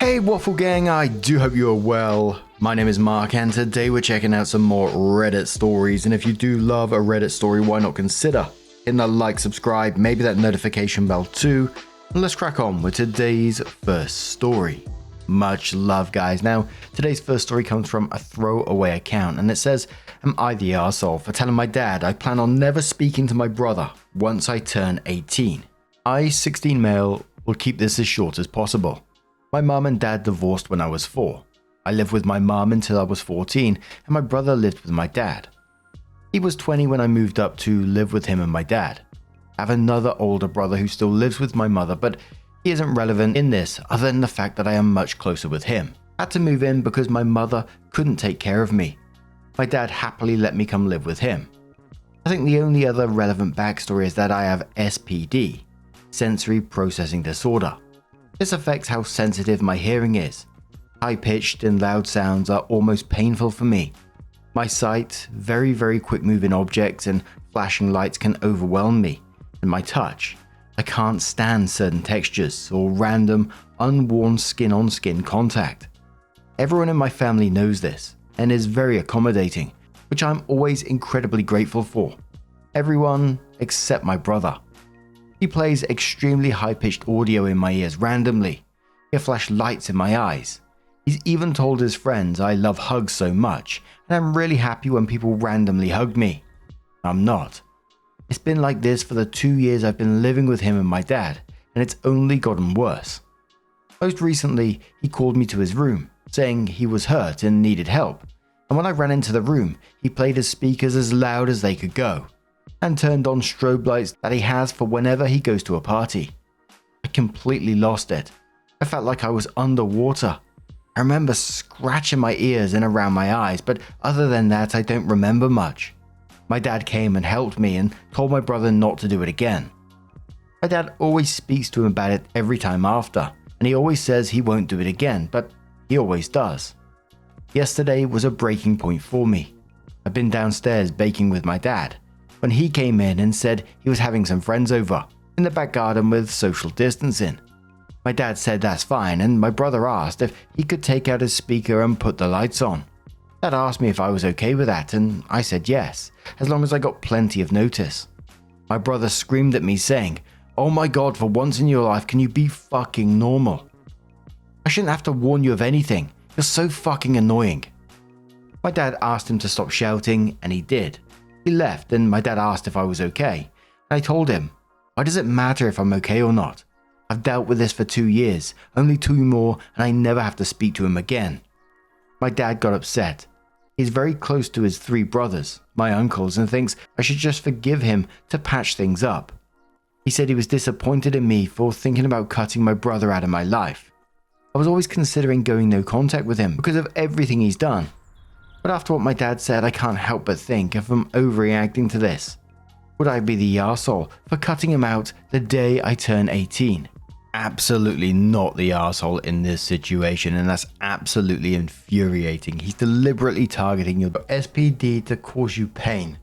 Hey Waffle Gang, I do hope you are well. My name is Mark and today we're checking out some more Reddit stories, and if you do love a Reddit story, why not consider hitting that like, subscribe, maybe that notification bell too, and let's crack on with today's first story. Much love guys. Now, today's first story comes from a throwaway account and it says, am I the arsehole for telling my dad I plan on never speaking to my brother once I turn 18? I, 16 male, will keep this as short as possible. My mum and dad divorced when I was 4. I lived with my mum until I was 14 and my brother lived with my dad. He was 20 when I moved up to live with him and my dad. I have another older brother who still lives with my mother, but he isn't relevant in this other than the fact that I am much closer with him. I had to move in because my mother couldn't take care of me. My dad happily let me come live with him. I think the only other relevant backstory is that I have SPD, sensory processing disorder. This affects how sensitive my hearing is. High-pitched and loud sounds are almost painful for me. My sight, very quick moving objects and flashing lights can overwhelm me, and my touch. I can't stand certain textures or random, unworn skin-on-skin contact. Everyone in my family knows this and is very accommodating, which I'm always incredibly grateful for. Everyone except my brother. He plays extremely high-pitched audio in my ears randomly. He'll flash lights in my eyes. He's even told his friends I love hugs so much, and I'm really happy when people randomly hug me. I'm not. It's been like this for the 2 years I've been living with him and my dad, and it's only gotten worse. Most recently, he called me to his room, saying he was hurt and needed help, and when I ran into the room, he played his speakers as loud as they could go, and turned on strobe lights that he has for whenever he goes to a party. I completely lost it. I felt like I was underwater. I remember scratching my ears and around my eyes, but other than that, I don't remember much. My dad came and helped me and told my brother not to do it again. My dad always speaks to him about it every time after, and he always says he won't do it again, but he always does. Yesterday was a breaking point for me. I've been downstairs baking with my dad, when he came in and said he was having some friends over, in the back garden with social distancing. My dad said that's fine, and my brother asked if he could take out his speaker and put the lights on. Dad asked me if I was okay with that, and I said yes, as long as I got plenty of notice. My brother screamed at me saying, "Oh my god, for once in your life, can you be fucking normal? I shouldn't have to warn you of anything, you're so fucking annoying." My dad asked him to stop shouting, and he did. He left, and my dad asked if I was okay, and I told him, why does it matter if I'm okay or not? I've dealt with this for 2 years, only 2 more, and I never have to speak to him again. My dad got upset. He's very close to his 3 brothers, my uncles, and thinks I should just forgive him to patch things up. He said he was disappointed in me for thinking about cutting my brother out of my life. I was always considering going no contact with him because of everything he's done. But after what my dad said, I can't help but think if I'm overreacting to this. Would I be the arsehole for cutting him out the day I turn 18? Absolutely not the arsehole in this situation, and that's absolutely infuriating. He's deliberately targeting your SPD to cause you pain.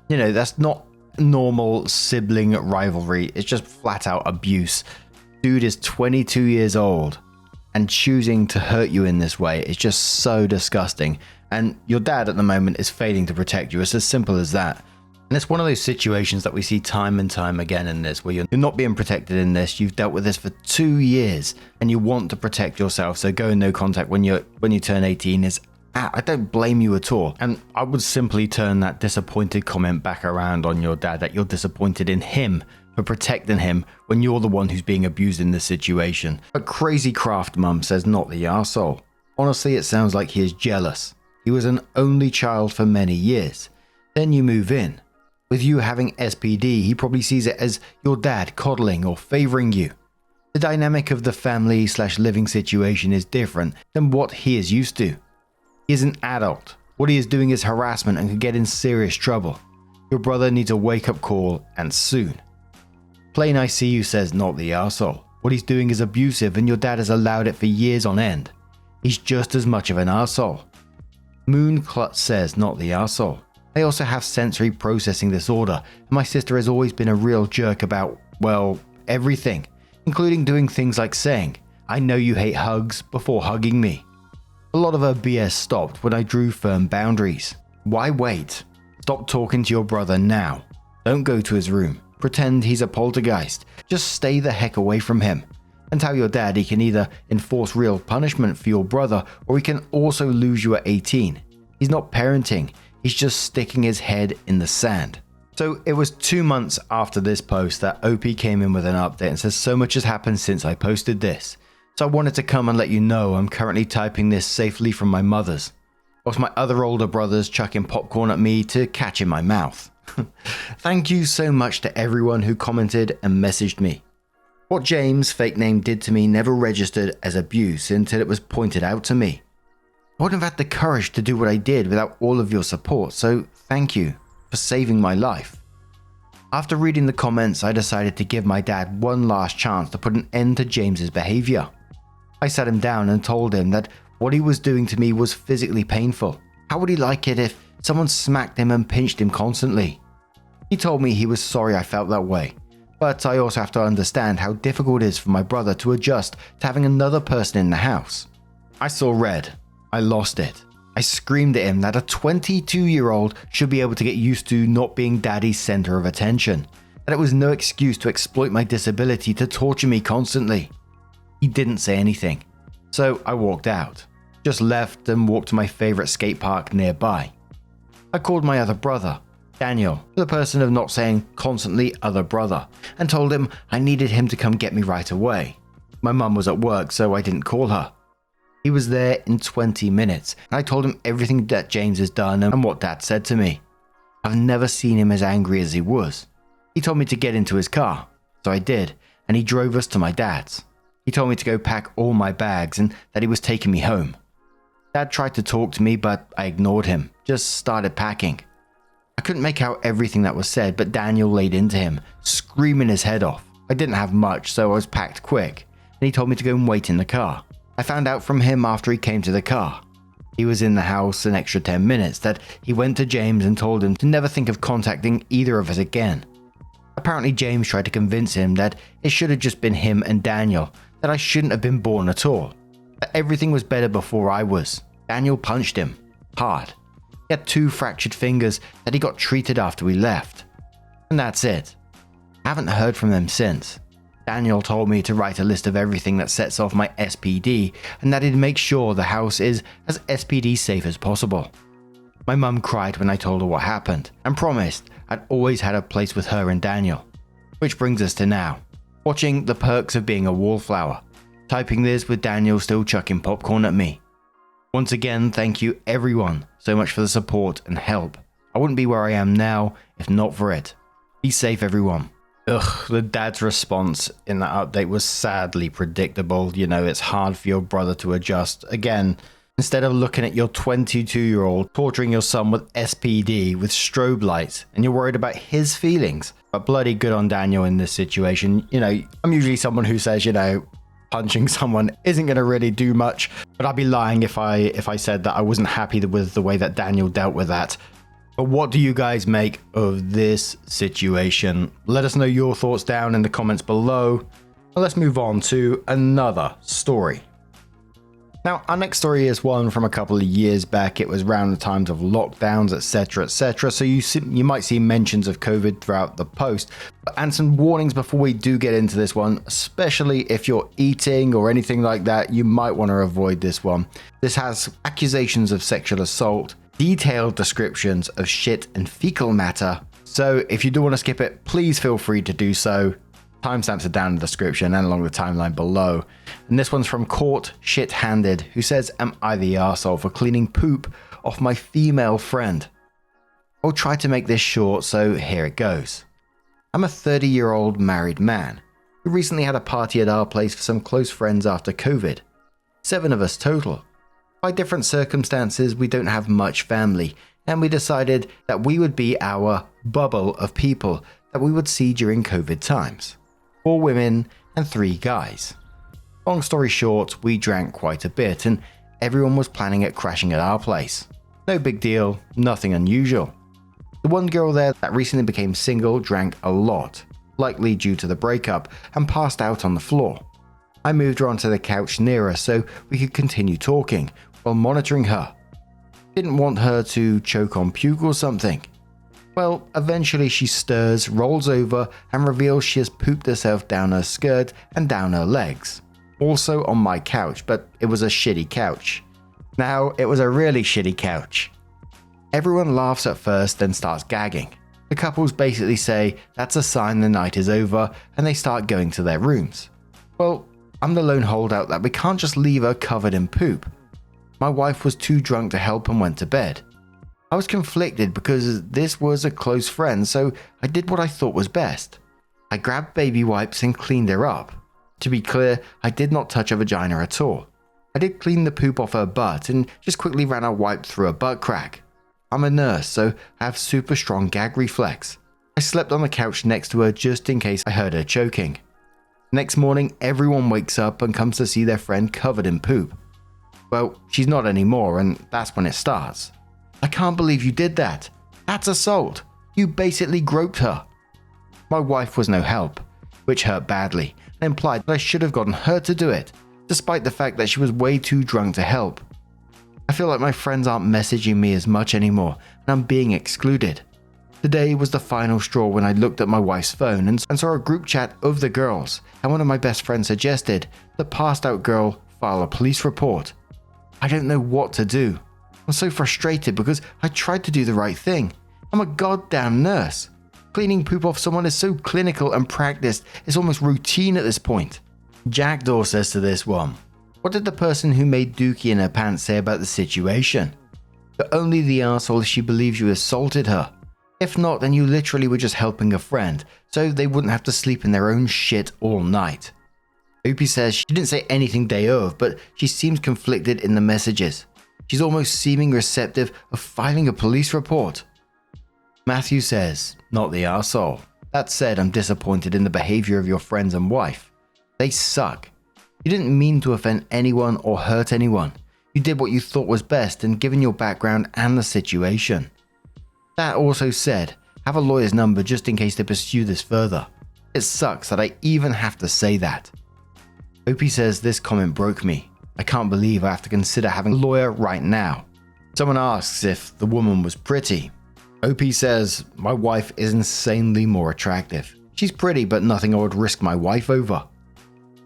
You know, that's not normal sibling rivalry, it's just flat out abuse. Dude is 22 years old, and choosing to hurt you in this way is just so disgusting, and your dad at the moment is failing to protect you. It's as simple as that. And it's one of those situations that we see time and time again in this, where you're not being protected in this. You've dealt with this for 2 years and you want to protect yourself, so going no contact when you turn 18 is, I don't blame you at all. And I would simply turn that disappointed comment back around on your dad, that you're disappointed in him for protecting him when you're the one who's being abused in this situation. But Crazy Craft Mum says not the arsehole. Honestly, it sounds like he is jealous. He was an only child for many years. Then you move in. With you having SPD, he probably sees it as your dad coddling or favoring you. The dynamic of the family/living situation is different than what he is used to. He is an adult. What he is doing is harassment and could get in serious trouble. Your brother needs a wake-up call, and soon. Plain I See You says not the arsehole. What he's doing is abusive and your dad has allowed it for years on end. He's just as much of an arsehole. Moon Klutz says not the arsehole. I also have sensory processing disorder, and my sister has always been a real jerk about, well, everything, including doing things like saying, I know you hate hugs before hugging me. A lot of her BS stopped when I drew firm boundaries. Why wait? Stop talking to your brother now. Don't go to his room. Pretend he's a poltergeist. Just stay the heck away from him. And tell your dad he can either enforce real punishment for your brother or he can also lose you at 18. He's not parenting. He's just sticking his head in the sand. So it was 2 months after this post that OP came in with an update and says so much has happened since I posted this. So I wanted to come and let you know I'm currently typing this safely from my mother's. Whilst my other older brothers chucking popcorn at me to catch in my mouth. Thank you so much to everyone who commented and messaged me. What James, fake name, did to me never registered as abuse until it was pointed out to me. I wouldn't have had the courage to do what I did without all of your support, so thank you for saving my life. After reading the comments, I decided to give my dad one last chance to put an end to James's behavior. I sat him down and told him that what he was doing to me was physically painful. How would he like it if someone smacked him and pinched him constantly? He told me he was sorry I felt that way, but I also have to understand how difficult it is for my brother to adjust to having another person in the house. I saw red. I lost it. I screamed at him that a 22-year-old should be able to get used to not being daddy's center of attention, that it was no excuse to exploit my disability to torture me constantly. He didn't say anything, so I walked out, just left and walked to my favorite skate park nearby. I called my other brother, Daniel, the person of not saying constantly other brother, and told him I needed him to come get me right away. My mum was at work, so I didn't call her. He was there in 20 minutes, and I told him everything that James has done and what Dad said to me. I've never seen him as angry as he was. He told me to get into his car, so I did, and he drove us to my dad's. He told me to go pack all my bags and that he was taking me home. Dad tried to talk to me, but I ignored him, just started packing. I couldn't make out everything that was said, but Daniel laid into him, screaming his head off. I didn't have much, so I was packed quick, and he told me to go and wait in the car. I found out from him after he came to the car. He was in the house an extra 10 minutes that he went to James and told him to never think of contacting either of us again. Apparently James tried to convince him that it should have just been him and Daniel, that I shouldn't have been born at all, that everything was better before I was. Daniel punched him, hard. He had 2 fractured fingers that he got treated after we left. And that's it. I haven't heard from them since. Daniel told me to write a list of everything that sets off my SPD and that he'd make sure the house is as SPD safe as possible. My mum cried when I told her what happened and promised I'd always had a place with her and Daniel. Which brings us to now, watching The Perks of Being a Wallflower, typing this with Daniel still chucking popcorn at me. Once again, thank you everyone so much for the support and help. I wouldn't be where I am now if not for it. Be safe everyone. Ugh, the dad's response in that update was sadly predictable. You know, it's hard for your brother to adjust. Again, instead of looking at your 22-year-old torturing your son with SPD with strobe lights and you're worried about his feelings. But bloody good on Daniel in this situation. You know, I'm usually someone who says, you know, punching someone isn't going to really do much. But I'd be lying if I said that I wasn't happy with the way that Daniel dealt with that. But what do you guys make of this situation? Let us know your thoughts down in the comments below. Let's move on to another story. Now, our next story is one from a couple of years back. It was around the times of lockdowns, etc., etc. So you might see mentions of COVID throughout the post. And some warnings before we do get into this one, especially if you're eating or anything like that, you might want to avoid this one. This has accusations of sexual assault, detailed descriptions of shit and fecal matter. So if you do want to skip it, please feel free to do so. Timestamps are down in the description and along the timeline below. And this one's from CaughtShitHanded, who says, "Am I the arsehole for cleaning poop off my female friend?" I'll try to make this short, so here it goes. I'm a 30-year-old married man who recently had a party at our place for some close friends after COVID. 7 of us total. By different circumstances, we don't have much family, and we decided that we would be our bubble of people that we would see during COVID times. 4 women and 3 guys. Long story short, we drank quite a bit, and everyone was planning at crashing at our place. No big deal, nothing unusual. The one girl there that recently became single drank a lot, likely due to the breakup, and passed out on the floor. I moved her onto the couch nearer so we could continue talking while monitoring her. Didn't want her to choke on puke or something. Well, eventually she stirs, rolls over, and reveals she has pooped herself down her skirt and down her legs. Also on my couch, but it was a shitty couch. Now, it was a really shitty couch. Everyone laughs at first, then starts gagging. The couples basically say that's a sign the night is over, and they start going to their rooms. Well, I'm the lone holdout that we can't just leave her covered in poop. My wife was too drunk to help and went to bed. I was conflicted because this was a close friend, so I did what I thought was best. I grabbed baby wipes and cleaned her up. To be clear, I did not touch her vagina at all. I did clean the poop off her butt and just quickly ran a wipe through her butt crack. I'm a nurse, so I have super strong gag reflex. I slept on the couch next to her just in case I heard her choking. Next morning, everyone wakes up and comes to see their friend covered in poop. Well, she's not anymore, and that's when it starts. I can't believe you did that. That's assault. You basically groped her. My wife was no help, which hurt badly and implied that I should have gotten her to do it, despite the fact that she was way too drunk to help. I feel like my friends aren't messaging me as much anymore, and I'm being excluded. Today was the final straw when I looked at my wife's phone and saw a group chat of the girls, and one of my best friends suggested the passed out girl file a police report. I don't know what to do. I'm so frustrated because I tried to do the right thing. I'm a goddamn nurse. Cleaning poop off someone is so clinical and practiced, it's almost routine at this point. Jackdaw says to this one, what did the person who made dookie in her pants say about the situation? You're only the arsehole if she believes you assaulted her. If not, then you literally were just helping a friend, so they wouldn't have to sleep in their own shit all night. Opie says she didn't say anything day of, but she seems conflicted in the messages. She's almost seeming receptive of filing a police report. Matthew says, not the arsehole. That said, I'm disappointed in the behavior of your friends and wife. They suck. You didn't mean to offend anyone or hurt anyone. You did what you thought was best and given your background and the situation. That also said, have a lawyer's number just in case they pursue this further. It sucks that I even have to say that. Opie says this comment broke me. I can't believe I have to consider having a lawyer right now. Someone asks if the woman was pretty. Opie says, my wife is insanely more attractive. She's pretty, but nothing I would risk my wife over.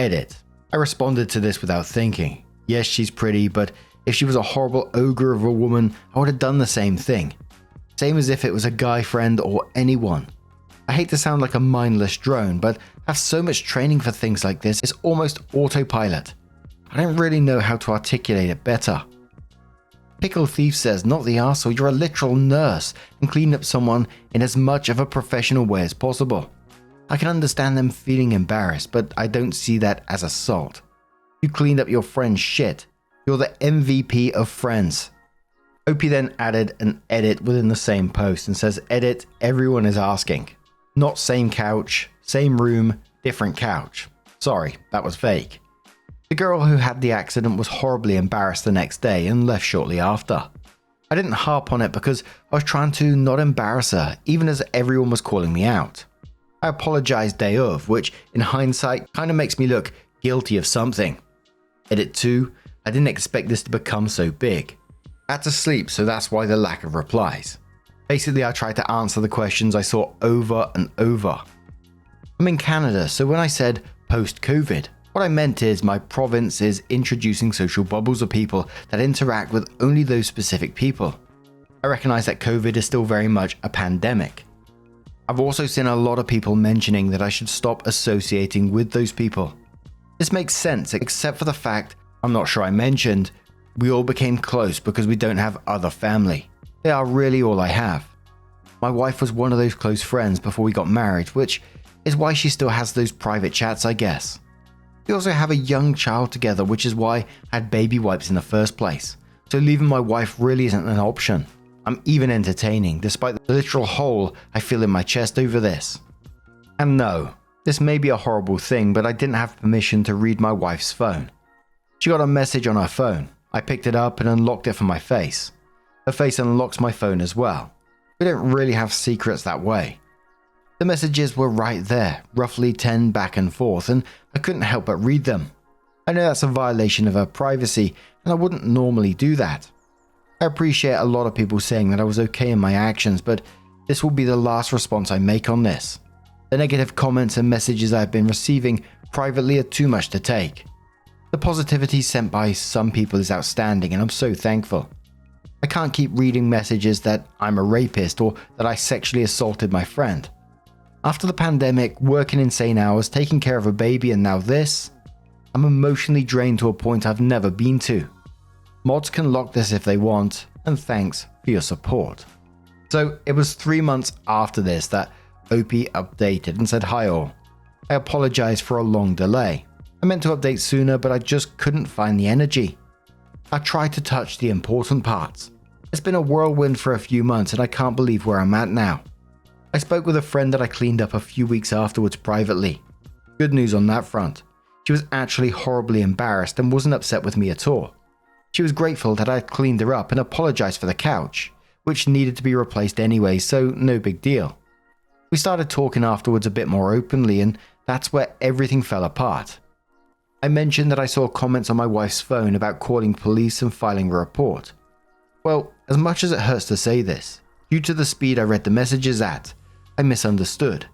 Edit. I responded to this without thinking. Yes, she's pretty, but if she was a horrible ogre of a woman, I would have done the same thing. Same as if it was a guy friend or anyone. I hate to sound like a mindless drone, but I have so much training for things like this, it's almost autopilot. I don't really know how to articulate it better. Pickle Thief says, not the arsehole, you're a literal nurse and clean up someone in as much of a professional way as possible. I can understand them feeling embarrassed, but I don't see that as assault. You cleaned up your friend's shit. You're the MVP of friends. Opie then added an edit within the same post and says, edit, everyone is asking. Not same couch, same room, different couch. Sorry, that was fake. The girl who had the accident was horribly embarrassed the next day and left shortly after. I didn't harp on it because I was trying to not embarrass her, even as everyone was calling me out. I apologized day of, which in hindsight kind of makes me look guilty of something. Edit 2, I didn't expect this to become so big. I had to sleep, so that's why the lack of replies. Basically, I tried to answer the questions I saw over and over. I'm in Canada, so when I said post-COVID, what I meant is my province is introducing social bubbles of people that interact with only those specific people. I recognize that COVID is still very much a pandemic. I've also seen a lot of people mentioning that I should stop associating with those people. This makes sense, except for the fact, I'm not sure I mentioned, we all became close because we don't have other family. They are really all I have. My wife was one of those close friends before we got married, which is why she still has those private chats, I guess. We also have a young child together, which is why I had baby wipes in the first place. So leaving my wife really isn't an option. I'm even entertaining, despite the literal hole I feel in my chest over this. And no, this may be a horrible thing, but I didn't have permission to read my wife's phone. She got a message on her phone. I picked it up and unlocked it from my face. Her face unlocks my phone as well. We don't really have secrets that way. The messages were right there, roughly 10 back and forth, and I couldn't help but read them. I know that's a violation of her privacy, and I wouldn't normally do that. I appreciate a lot of people saying that I was okay in my actions, but this will be the last response I make on this. The negative comments and messages I've been receiving privately are too much to take. The positivity sent by some people is outstanding, and I'm so thankful. I can't keep reading messages that I'm a rapist or that I sexually assaulted my friend. After the pandemic, working insane hours, taking care of a baby, and now this, I'm emotionally drained to a point I've never been to. Mods can lock this if they want, and thanks for your support. So it was 3 months after this that Opie updated and said, "Hi all. I apologize for a long delay. I meant to update sooner, but I just couldn't find the energy. I tried to touch the important parts. It's been a whirlwind for a few months and I can't believe where I'm at now. I spoke with a friend that I cleaned up a few weeks afterwards privately. Good news on that front. She was actually horribly embarrassed and wasn't upset with me at all. She was grateful that I'd cleaned her up and apologized for the couch, which needed to be replaced anyway, so no big deal. We started talking afterwards a bit more openly, and that's where everything fell apart. I mentioned that I saw comments on my wife's phone about calling police and filing a report. Well, as much as it hurts to say this, due to the speed I read the messages at, I misunderstood.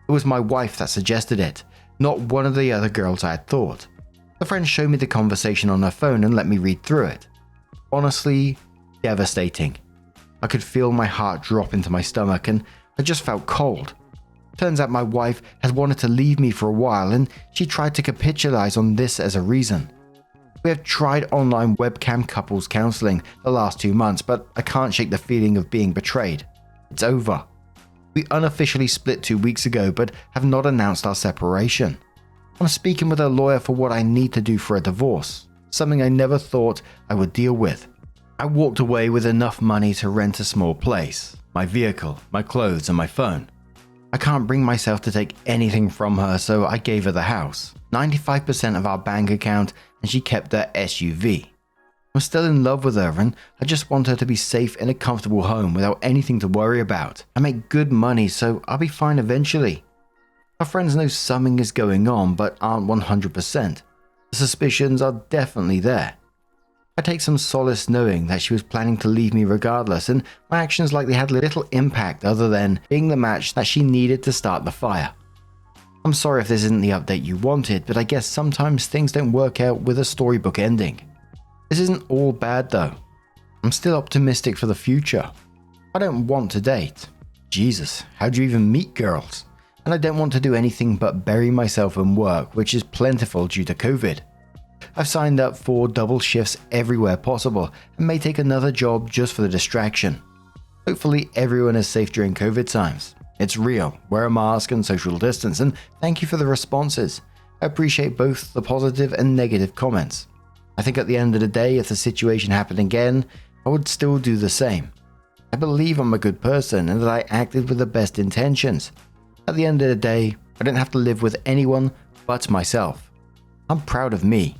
It was my wife that suggested it, not one of the other girls I had thought. The friend showed me the conversation on her phone and let me read through it. Honestly, devastating. I could feel my heart drop into my stomach and I just felt cold. Turns out my wife has wanted to leave me for a while and she tried to capitalize on this as a reason. We have tried online webcam couples counseling the last 2 months, but I can't shake the feeling of being betrayed. It's over. We unofficially split 2 weeks ago, but have not announced our separation. I'm speaking with a lawyer for what I need to do for a divorce, something I never thought I would deal with. I walked away with enough money to rent a small place, my vehicle, my clothes, and my phone. I can't bring myself to take anything from her, so I gave her the house, 95% of our bank account, and she kept her SUV. I'm still in love with her and I just want her to be safe in a comfortable home without anything to worry about. I make good money, so I'll be fine eventually. Our friends know something is going on but aren't 100%. The suspicions are definitely there. I take some solace knowing that she was planning to leave me regardless, and my actions likely had little impact other than being the match that she needed to start the fire. I'm sorry if this isn't the update you wanted, but I guess sometimes things don't work out with a storybook ending. This isn't all bad though. I'm still optimistic for the future. I don't want to date. Jesus, how do you even meet girls? And I don't want to do anything but bury myself in work, which is plentiful due to COVID. I've signed up for double shifts everywhere possible and may take another job just for the distraction. Hopefully everyone is safe during COVID times. It's real, wear a mask and social distance, and thank you for the responses. I appreciate both the positive and negative comments. I think at the end of the day, if the situation happened again, I would still do the same. I believe I'm a good person and that I acted with the best intentions. At the end of the day, I didn't have to live with anyone but myself. I'm proud of me.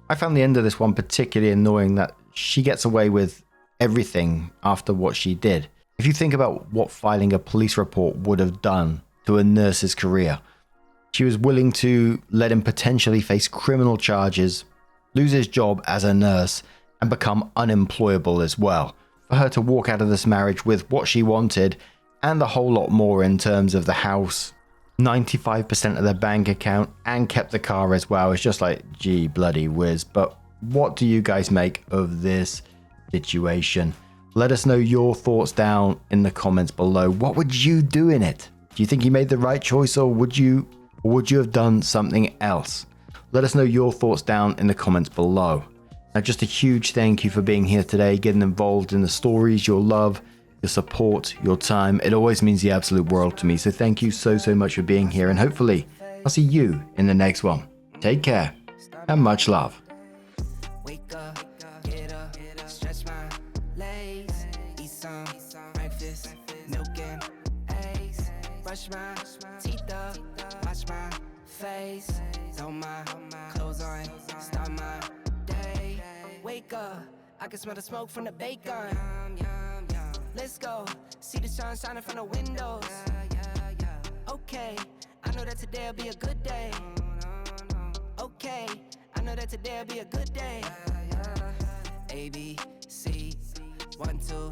I found the end of this one particularly annoying, that she gets away with everything after what she did. If you think about what filing a police report would have done to a nurse's career, she was willing to let him potentially face criminal charges, lose his job as a nurse, and become unemployable as well. For her to walk out of this marriage with what she wanted and a whole lot more in terms of the house, 95% of the bank account, and kept the car as well, it's just like, gee bloody whiz. But what do you guys make of this situation? Let us know your thoughts down in the comments below. What would you do in it? Do you think you made the right choice, or would you have done something else? Let us know your thoughts down in the comments below. Now, just a huge thank you for being here today, getting involved in the stories, your love, your support, your time. It always means the absolute world to me. So thank you so much for being here, and hopefully I'll see you in the next one. Take care and much love. Wake up, get up, stretch my legs, eat some breakfast, milk and eggs, brush my teeth up, wash my face, throw my clothes on, start my day. Wake up, I can smell the smoke from the bacon. Let's go, see the sun shining from the windows. Okay, I know that today'll be a good day. Okay, I I know that today'll be a good day. A, B, C, 1, 2,